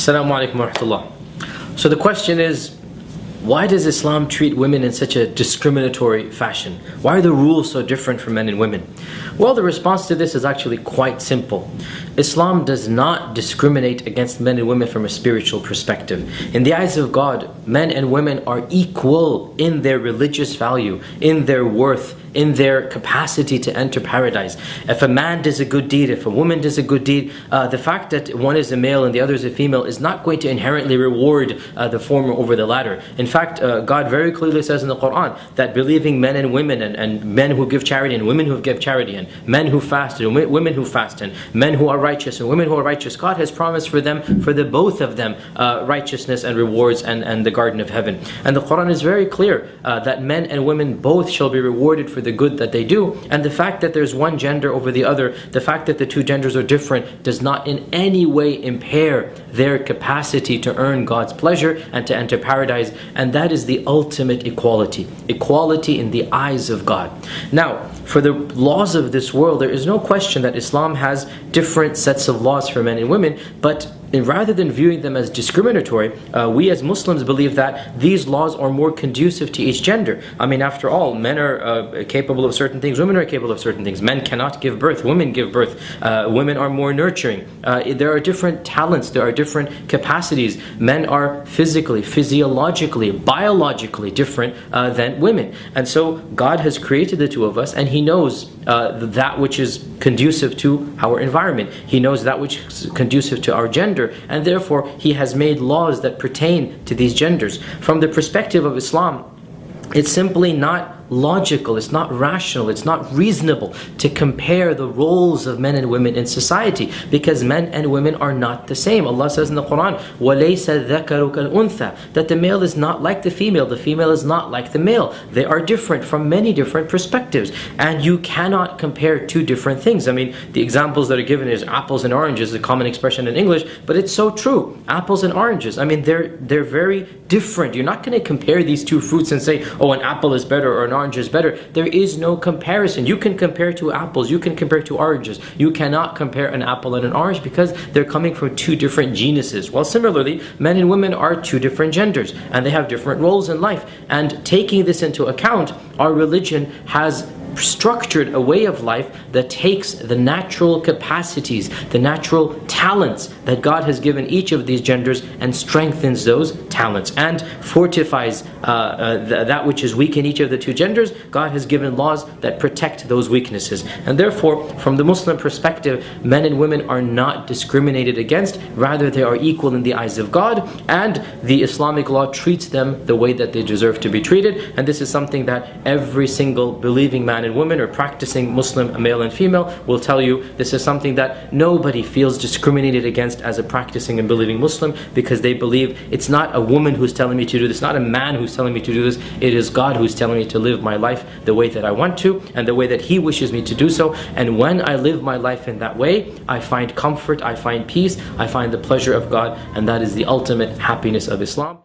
Assalamu alaikum wa rahmatullah. So the question is, why does Islam treat women in such a discriminatory fashion? Why are the rules so different for men and women? Well, the response to this is actually quite simple. Islam does not discriminate against men and women from a spiritual perspective. In the eyes of God, men and women are equal in their religious value, in their worth, in their capacity to enter paradise. If a man does a good deed, if a woman does a good deed, the fact that one is a male and the other is a female is not going to inherently reward the former over the latter. In fact, God very clearly says in the Quran that believing men and women and men who give charity and women who give charity and men who fast and women who fast and men who are righteous and women who are righteous, God has promised for them, for the both of them, righteousness and rewards and the garden of heaven. And the Quran is very clear that men and women both shall be rewarded for the good that they do, and the fact that there's one gender over the other, the fact that the two genders are different, does not in any way impair their capacity to earn God's pleasure and to enter paradise. And that is the ultimate equality. Equality in the eyes of God. Now, for the laws of this world, there is no question that Islam has different sets of laws for men and women, but rather than viewing them as discriminatory, we as Muslims believe that these laws are more conducive to each gender. I mean, after all, men are capable of certain things, women are capable of certain things. Men cannot give birth, women give birth. Women are more nurturing. There are different talents, there are different capacities. Men are physically, physiologically, biologically different than women. And so God has created the two of us, and He knows that which is conducive to our environment. He knows that which is conducive to our gender, and therefore He has made laws that pertain to these genders. From the perspective of Islam, it's simply not logical, it's not rational, it's not reasonable to compare the roles of men and women in society, because men and women are not the same. Allah says in the Quran, وَلَيْسَ الذَّكَرُ كَالْأُنثَى, that the male is not like the female is not like the male. They are different from many different perspectives, and you cannot compare two different things. I mean, the examples that are given is apples and oranges, a common expression in English, but it's so true. Apples and oranges, I mean, they're very different. You're not going to compare these two fruits and say, oh, an apple is better or an orange is better. There is no comparison. You can compare two apples, you can compare two oranges. You cannot compare an apple and an orange because they're coming from two different genuses. Well, similarly, men and women are two different genders and they have different roles in life. And taking this into account, our religion has structured a way of life that takes the natural capacities, the natural talents that God has given each of these genders and strengthens those talents and fortifies that which is weak in each of the two genders. God has given laws that protect those weaknesses, and therefore from the Muslim perspective, men and women are not discriminated against, rather they are equal in the eyes of God, and the Islamic law treats them the way that they deserve to be treated. And this is something that every single believing man and women or practicing Muslim male and female will tell you. This is something that nobody feels discriminated against as a practicing and believing Muslim, because they believe it's not a woman who's telling me to do this, not a man who's telling me to do this, it is God who's telling me to live my life the way that I want to and the way that He wishes me to do so. And when I live my life in that way, I find comfort, I find peace, I find the pleasure of God, and that is the ultimate happiness of Islam.